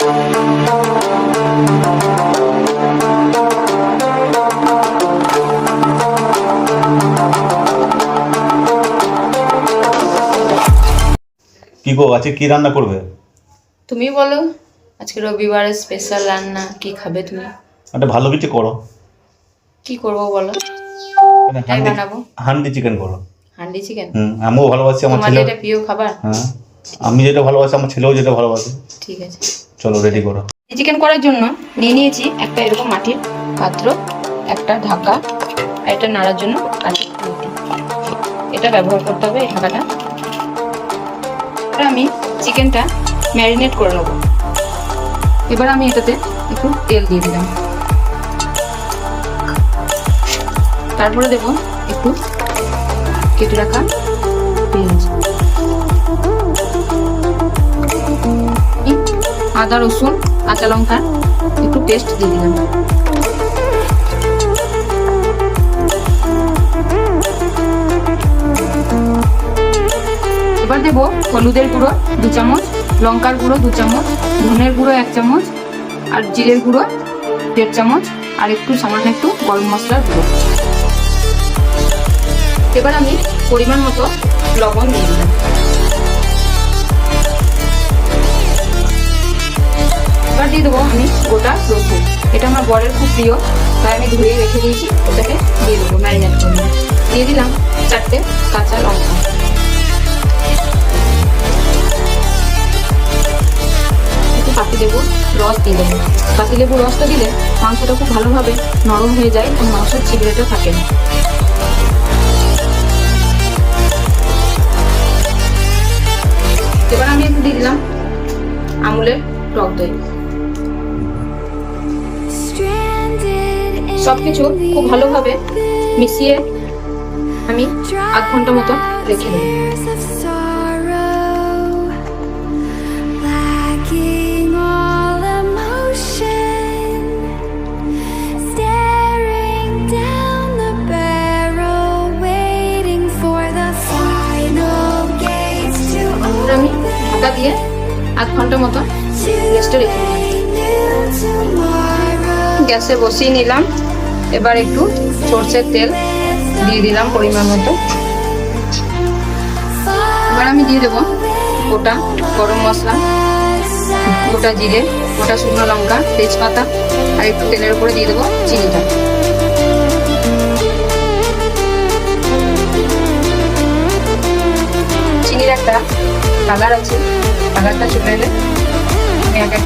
কি গো, আজকে কি রান্না করবে? তুমি বলো, আজকে রবিবারের স্পেশাল রান্না কি খাবে তুমি? একটা ভালো কিছু করো। কি করবো বলো? তাই বানাবো। হান্ডি চিকেন করো। হান্ডি চিকেন? আমিও ভালোবাসি, আমার তোমার ছেলে। এটা প্রিয় খাবার? হ্যাঁ, আমি যেটা ভালোবাসি আমার ছেলেও যেটা ভালোবাসে। ঠিক আছে, চলো রেডি করো। চিকেন করার জন্য নিয়ে নিয়েছি একটা এরকম মাটির পাত্র, একটা ঢাকা, আর এটা নাড়ার জন্য কাঠের খুন্তি। এটা ব্যবহার করতে হবে, এই ঢাকাটা। এবার আমি চিকেনটা ম্যারিনেট করে নেবো। এবার আমি এটাতে একটু তেল দিয়ে দিলাম, তারপরে দেবো একটু কেটে রাখা পেঁয়াজ, আদা রসুন কাঁচা লঙ্কা একটু পেস্ট দিয়ে দিলাম। এবার দেবো হলুদের গুঁড়ো 2 চামচ, লঙ্কার গুঁড়ো 2 চামচ, ধনের গুঁড়ো 1 চামচ, আর জিরের গুঁড়ো 1.5 চামচ, আর একটু সামান্য একটু গরম মশলার গুঁড়ো। এবার আমি পরিমাণ মতো লবণ দিয়ে দিলাম। এবার দিয়ে দেবো আমি গোটা রসুন। এটা আমার বরের খুব প্রিয়, তাই আমি ধুয়ে রেখে দিয়েছি, ওটাকে দিয়ে দেবো ম্যারিনেট করে। দিয়ে দিলাম 4টে কাঁচা লঙ্কা। একটু পাতিলেবুর রস দিয়ে দেবো। পাতিলেবুর রসটা দিলে মাংসটা খুব ভালোভাবে নরম হয়ে যায় এবং মাংসের ছিবড়েটা থাকে না। এবার আমি একটু দিয়ে দিলাম আমুলের টক দই। সবকিছু খুব ভালোভাবে মিশিয়ে আমি আধ ঘন্টা মতো রেখে দেব। আমি ঢাকা দিয়ে আধ ঘন্টা মতো রেস্টে রেখে দিলাম। গ্যাসে বসিয়ে নিলাম। এবার একটু সরষের তেল দিয়ে দিলাম পরিমাণ মতো। এবার আমি দিয়ে দেবো গোটা গরম মশলা, গোটা জিরে, গোটা শুকনো লঙ্কা, তেজপাতা, আর একটু তেলের উপরে দিয়ে দেবো চিনিটা। চিনির একটা কালার আছে, কালারটা চলে এলে আমি এক এক